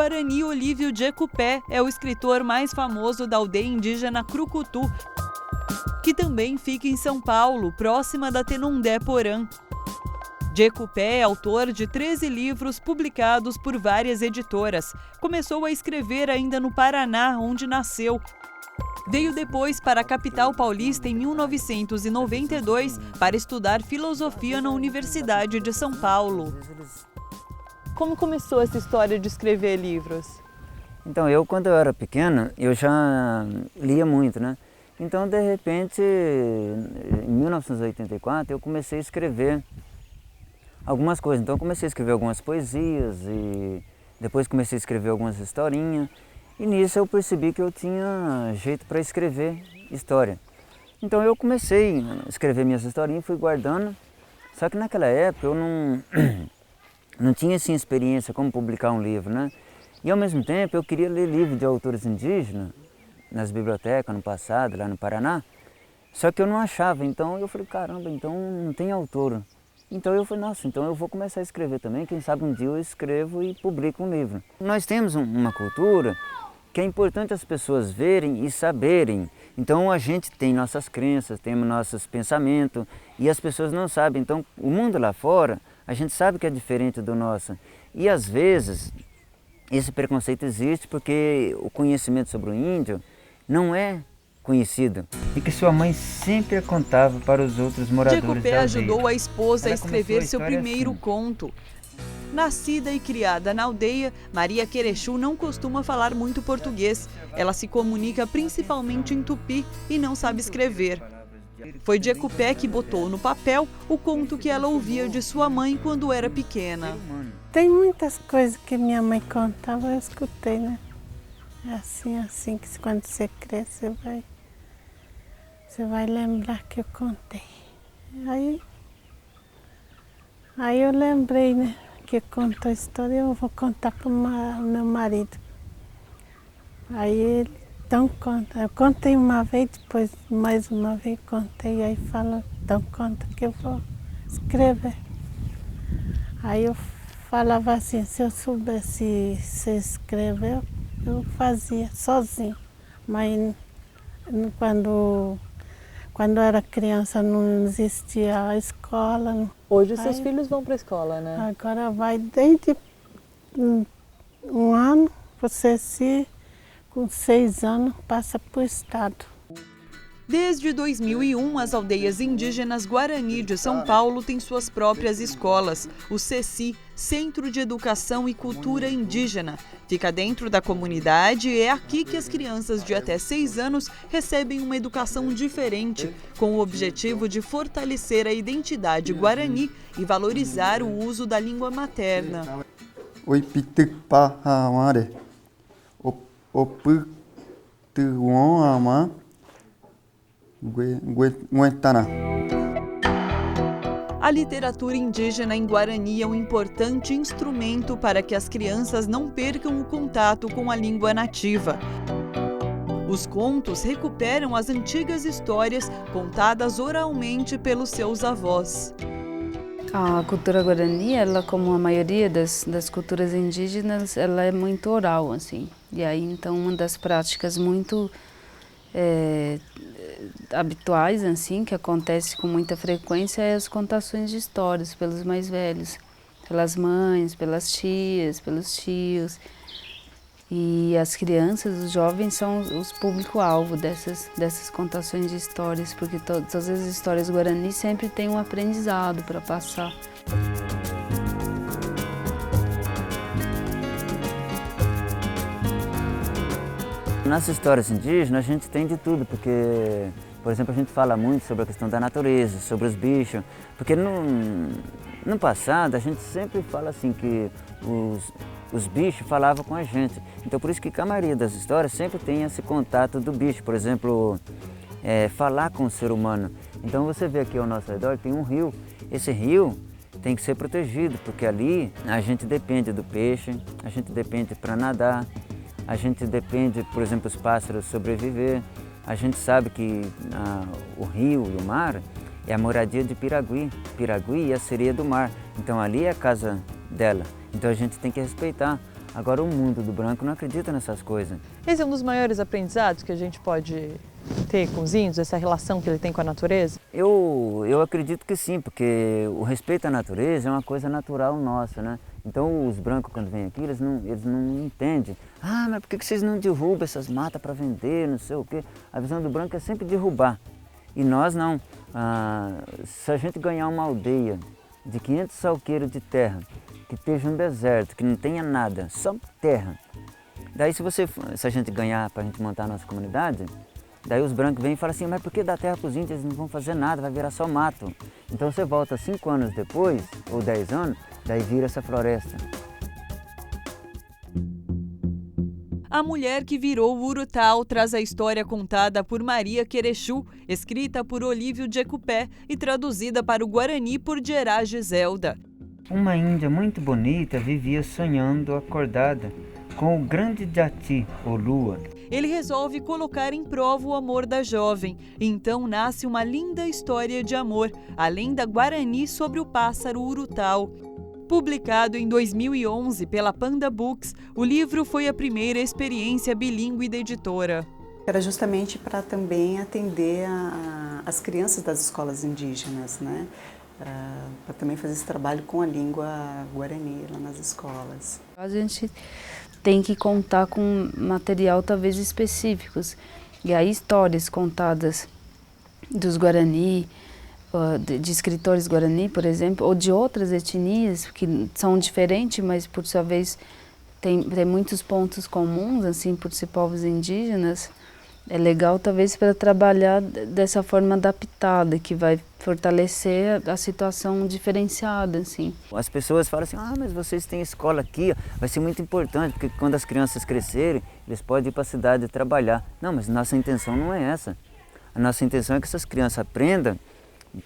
Guarani Olívio Jecupé é o escritor mais famoso da aldeia indígena Crucutu, que também fica em São Paulo, próxima da Tenundé Porã. Jecupé é autor de 13 livros publicados por várias editoras. Começou a escrever ainda no Paraná, onde nasceu. Veio depois para a capital paulista em 1992 para estudar filosofia na Universidade de São Paulo. Como começou essa história de escrever livros? Então, quando eu era pequeno, eu já lia muito, né? Então, de repente, em 1984, eu comecei a escrever algumas coisas. Então, eu comecei a escrever algumas poesias e depois comecei a escrever algumas historinhas. E nisso eu percebi que eu tinha jeito para escrever história. Então, eu comecei a escrever minhas historinhas, fui guardando. Só que naquela época eu não tinha assim, experiência como publicar um livro, né? E ao mesmo tempo eu queria ler livros de autores indígenas nas bibliotecas no passado, lá no Paraná. Só que eu não achava, então eu falei, caramba, então não tem autor. Então eu falei, nossa, então eu vou começar a escrever também, quem sabe um dia eu escrevo e publico um livro. Nós temos uma cultura que é importante as pessoas verem e saberem. Então a gente tem nossas crenças, temos nossos pensamentos e as pessoas não sabem. Então o mundo lá fora, a gente sabe que é diferente do nosso. E às vezes esse preconceito existe porque o conhecimento sobre o índio não é conhecido. E que sua mãe sempre contava para os outros moradores da aldeia. Jecupé ajudou a esposa a escrever seu primeiro conto. Nascida e criada na aldeia, Maria Querechu não costuma falar muito português. Ela se comunica principalmente em tupi e não sabe escrever. Foi Jecupé que botou no papel o conto que ela ouvia de sua mãe quando era pequena. Tem muitas coisas que minha mãe contava, eu escutei, né? É assim que quando você cresce, você vai lembrar que eu contei. Aí eu lembrei, né? Que contou a história, eu vou contar para o meu marido. Aí ele, então conta. Eu contei uma vez, depois mais uma vez contei, aí falou, então conta que eu vou escrever. Aí eu falava assim, se eu soubesse se escrever, eu fazia sozinho. Mas quando eu era criança não existia a escola. Hoje seus filhos vão para a escola, né? Agora vai desde um ano, você com 6 anos passa para o estado. Desde 2001, as aldeias indígenas Guarani de São Paulo têm suas próprias escolas. O CECI, Centro de Educação e Cultura Indígena, fica dentro da comunidade e é aqui que as crianças de até 6 anos recebem uma educação diferente, com o objetivo de fortalecer a identidade guarani e valorizar o uso da língua materna. A literatura indígena em Guarani é um importante instrumento para que as crianças não percam o contato com a língua nativa. Os contos recuperam as antigas histórias contadas oralmente pelos seus avós. A cultura guarani, ela, como a maioria das culturas indígenas, ela é muito oral, assim. E aí, então, uma das práticas muito habituais, assim, que acontece com muita frequência é as contações de histórias pelos mais velhos, pelas mães, pelas tias, pelos tios. E as crianças, os jovens são os público-alvo dessas contações de histórias, porque todas as histórias guarani sempre têm um aprendizado para passar. Nas histórias indígenas a gente tem de tudo, porque, por exemplo, a gente fala muito sobre a questão da natureza, sobre os bichos, porque no passado a gente sempre fala assim que os bichos falavam com a gente. Então por isso que a maioria das histórias sempre tem esse contato do bicho, por exemplo, falar com o ser humano. Então você vê aqui ao nosso redor tem um rio, esse rio tem que ser protegido, porque ali a gente depende do peixe, a gente depende para nadar, a gente depende, por exemplo, os pássaros sobreviver. A gente sabe que o rio e o mar é a moradia de Piragui. Piragui é a sereia do mar. Então ali é a casa dela. Então a gente tem que respeitar. Agora o mundo do branco não acredita nessas coisas. Esse é um dos maiores aprendizados que a gente pode ter com os índios, essa relação que ele tem com a natureza? Eu acredito que sim, porque o respeito à natureza é uma coisa natural nossa, né? Então os brancos quando vêm aqui, eles não entendem. Ah, mas por que vocês não derrubam essas matas para vender, não sei o quê? A visão do branco é sempre derrubar. E nós não. Se a gente ganhar uma aldeia de 500 salqueiros de terra, que esteja um deserto, que não tenha nada, só terra. Daí se a gente ganhar para a gente montar a nossa comunidade, daí os brancos vêm e falam assim, mas por que dar terra para os índios? Eles não vão fazer nada, vai virar só mato. Então você volta 5 anos depois, ou 10 anos, daí vira essa floresta. A Mulher que Virou o Urutau traz a história contada por Maria Querechu, escrita por Olívio Jecupé e traduzida para o Guarani por Gerá Giselda. Uma índia muito bonita vivia sonhando acordada com o grande Jati, ou lua. Ele resolve colocar em prova o amor da jovem. Então nasce uma linda história de amor, a lenda Guarani sobre o pássaro urutau. Publicado em 2011 pela Panda Books, o livro foi a primeira experiência bilíngue da editora. Era justamente para também atender as crianças das escolas indígenas, né? Para também fazer esse trabalho com a língua guarani lá nas escolas. A gente tem que contar com material talvez específicos, e aí histórias contadas dos Guarani, de escritores Guarani, por exemplo, ou de outras etnias que são diferentes, mas por sua vez tem muitos pontos comuns, assim, por ser povos indígenas. É legal talvez para trabalhar dessa forma adaptada, que vai fortalecer a situação diferenciada, assim. As pessoas falam assim, mas vocês têm escola aqui, vai ser muito importante, porque quando as crianças crescerem, eles podem ir para a cidade trabalhar. Não, mas nossa intenção não é essa. A nossa intenção é que essas crianças aprendam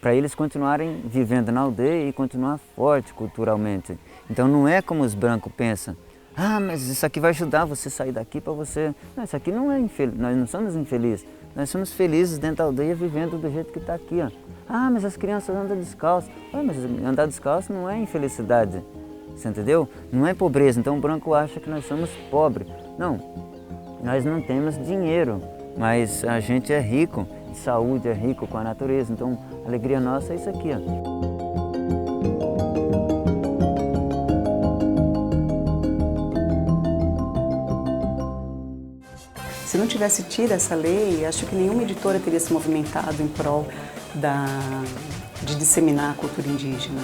para eles continuarem vivendo na aldeia e continuar forte culturalmente. Então não é como os brancos pensam. Mas isso aqui vai ajudar você a sair daqui para você... Não, isso aqui não é infeliz, nós não somos infelizes. Nós somos felizes dentro da aldeia vivendo do jeito que está aqui, ó. Mas as crianças andam descalço. Mas andar descalço não é infelicidade, você entendeu? Não é pobreza, então o branco acha que nós somos pobres. Não, nós não temos dinheiro, mas a gente é rico de saúde, é rico com a natureza. Então a alegria nossa é isso aqui, ó. Se não tivesse tido essa lei, acho que nenhuma editora teria se movimentado em prol de disseminar a cultura indígena.